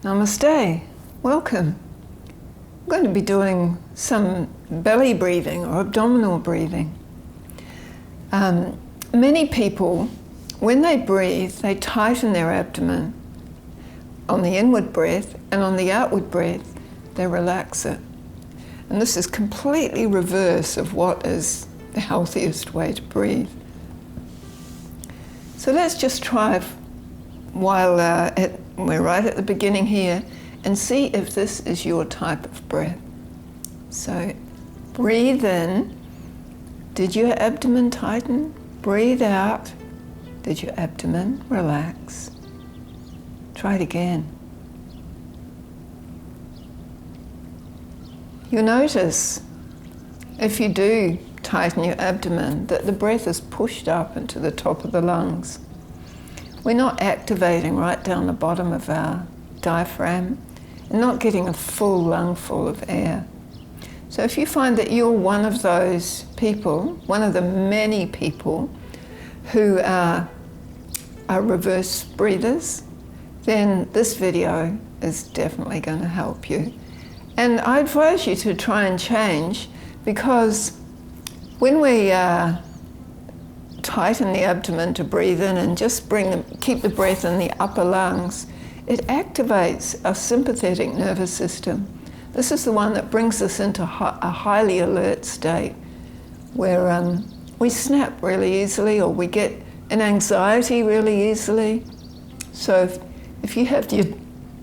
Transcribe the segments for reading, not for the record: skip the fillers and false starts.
Namaste, welcome. I'm going to be doing some belly breathing or abdominal breathing. Many people, when they breathe, they tighten their abdomen on the inward breath, and on the outward breath, they relax it. And this is completely reverse of what is the healthiest way to breathe. So let's just try while we're right at the beginning here and see if this is your type of breath. So breathe in. Did your abdomen tighten? Breathe out. Did your abdomen relax? Try it again. You'll notice, if you do tighten your abdomen, that the breath is pushed up into the top of the lungs. We're not activating right down the bottom of our diaphragm and not getting a full lungful of air. So if you find that you're one of those people, one of the many people who are reverse breathers, then this video is definitely going to help you. And I advise you to try and change, because when we tighten the abdomen to breathe in and just keep the breath in the upper lungs, it activates our sympathetic nervous system. This is the one that brings us into a highly alert state where we snap really easily, or we get an anxiety really easily. So if you have your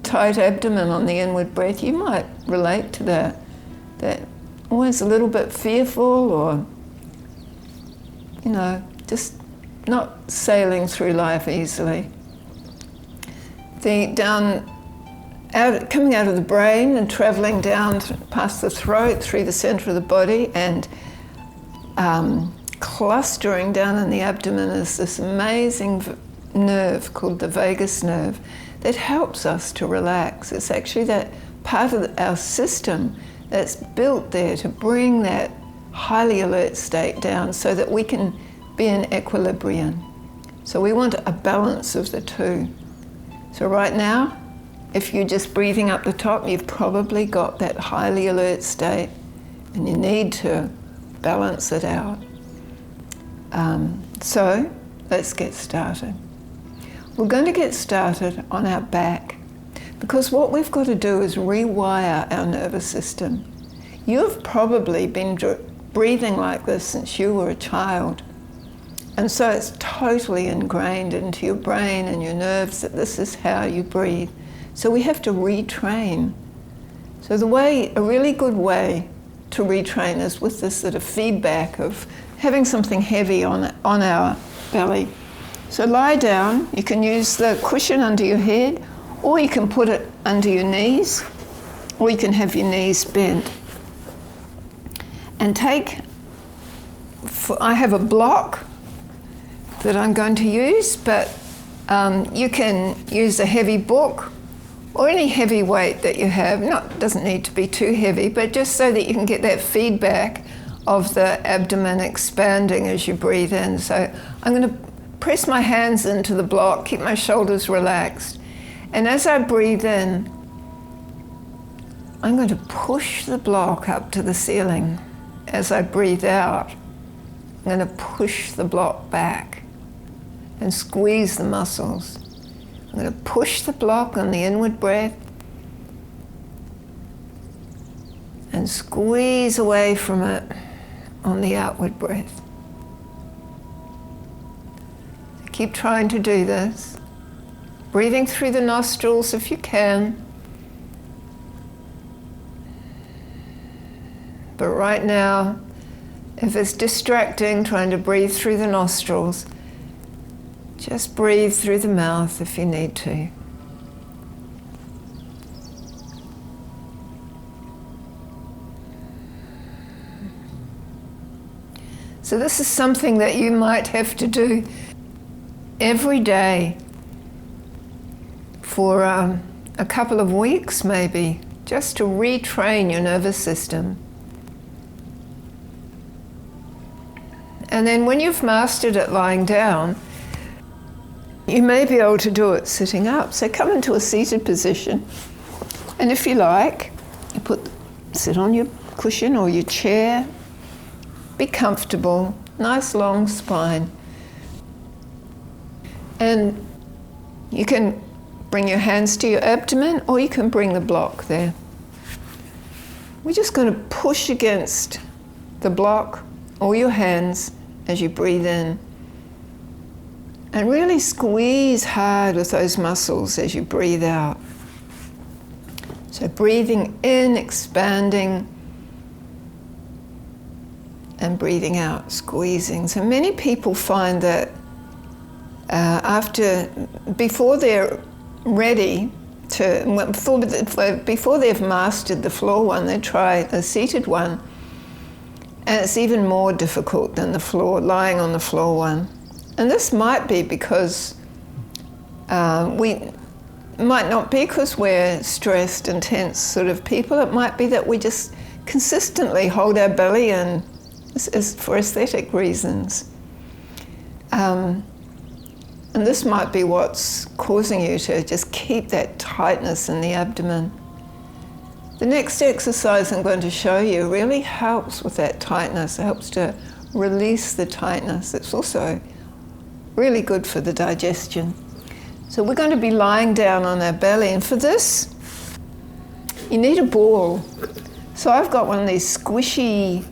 tight abdomen on the inward breath, you might relate to that always a little bit fearful, or just not sailing through life easily. Coming out of the brain and traveling down past the throat, through the center of the body, and clustering down in the abdomen is this amazing nerve called the vagus nerve that helps us to relax. It's actually that part of our system that's built there to bring that highly alert state down so that we can be in equilibrium. So we want a balance of the two. So right now, if you're just breathing up the top, you've probably got that highly alert state and you need to balance it out. So let's get started. We're going to get started on our back, because what we've got to do is rewire our nervous system. You've probably been breathing like this since you were a child. And so it's totally ingrained into your brain and your nerves that this is how you breathe. So we have to retrain. So a really good way to retrain is with this sort of feedback of having something heavy on our belly. So lie down. You can use the cushion under your head, or you can put it under your knees, or you can have your knees bent. And I have a block that I'm going to use, but you can use a heavy book or any heavy weight that you have. Doesn't need to be too heavy, but just so that you can get that feedback of the abdomen expanding as you breathe in. So I'm going to press my hands into the block, keep my shoulders relaxed. And as I breathe in, I'm going to push the block up to the ceiling. As I breathe out, I'm going to push the block back and squeeze the muscles. I'm going to push the block on the inward breath and squeeze away from it on the outward breath. Keep trying to do this. Breathing through the nostrils if you can. But right now, if it's distracting trying to breathe through the nostrils, just breathe through the mouth if you need to. So this is something that you might have to do every day for a couple of weeks maybe, just to retrain your nervous system. And then when you've mastered it lying down, You may be able to do it sitting up. So come into a seated position. And if you like, you sit on your cushion or your chair. Be comfortable, nice long spine. And you can bring your hands to your abdomen, or you can bring the block there. We're just going to push against the block or your hands as you breathe in. And really squeeze hard with those muscles as you breathe out. So breathing in, expanding, and breathing out, squeezing. So many people find that before they're ready before they've mastered the floor one, they try a seated one. And it's even more difficult than lying on the floor one. And this might be because might not be because we're stressed and tense sort of people. It might be that we just consistently hold our belly in for aesthetic reasons. And this might be what's causing you to just keep that tightness in the abdomen. The next exercise I'm going to show you really helps with that tightness. It helps to release the tightness. It's also really good for the digestion. So we're going to be lying down on our belly, and for this you need a ball. So I've got one of these squishy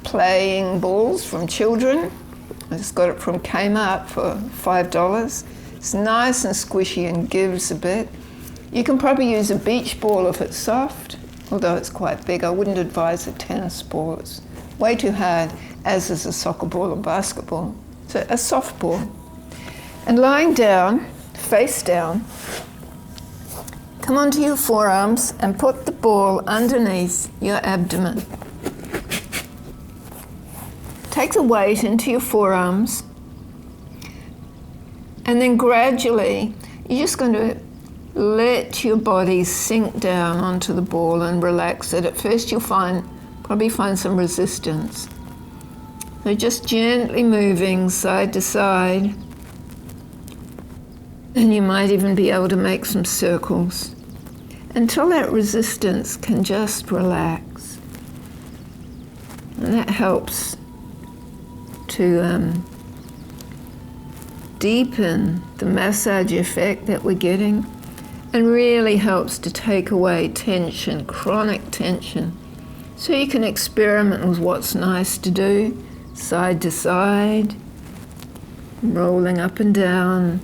playing balls from children. I just got it from Kmart for $5. It's nice and squishy and gives a bit. You can probably use a beach ball if it's soft, although it's quite big. I wouldn't advise a tennis ball. It's way too hard, as is a soccer ball or basketball. So a soft ball. And lying down, face down, come onto your forearms and put the ball underneath your abdomen. Take the weight into your forearms, and then gradually you're just going to let your body sink down onto the ball and relax it. At first you'll probably find some resistance. So just gently moving side to side, and you might even be able to make some circles until that resistance can just relax. And that helps to deepen the massage effect that we're getting, and really helps to take away tension, chronic tension. So you can experiment with what's nice to do, side to side, rolling up and down,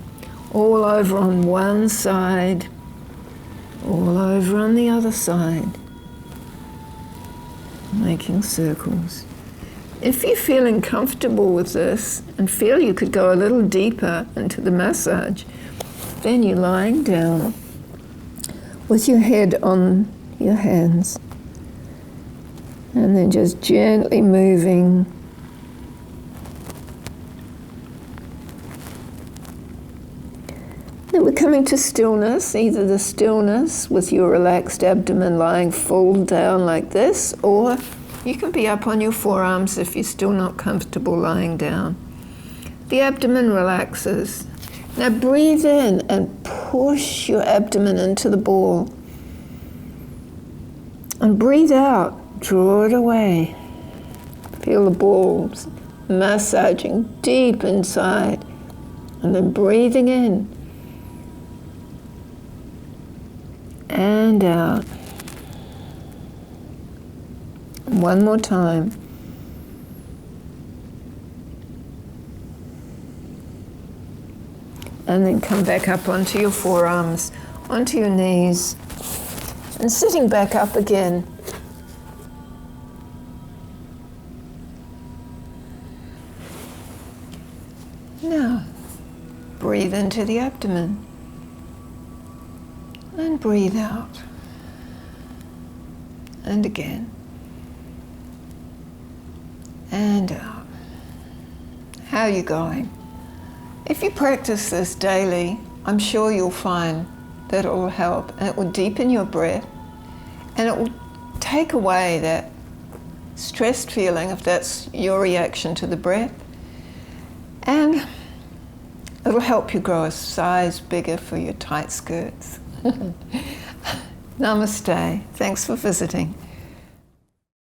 all over on one side, all over on the other side, making circles. If you're feeling comfortable with this and feel you could go a little deeper into the massage, then you're lying down with your head on your hands, and then just gently moving Then we're coming to stillness, either the stillness with your relaxed abdomen lying full down like this, or you can be up on your forearms if you're still not comfortable lying down. The abdomen relaxes. Now breathe in and push your abdomen into the ball. And breathe out, draw it away. Feel the balls massaging deep inside, and then breathing in and out. One more time. And then come back up onto your forearms, onto your knees, and sitting back up again. Now, breathe into the abdomen and breathe out. And again. And out. How are you going? If you practice this daily, I'm sure you'll find that it will help, and it will deepen your breath, and it will take away that stressed feeling if that's your reaction to the breath. And It'll help you grow a size bigger for your tight skirts. Namaste. Thanks for visiting.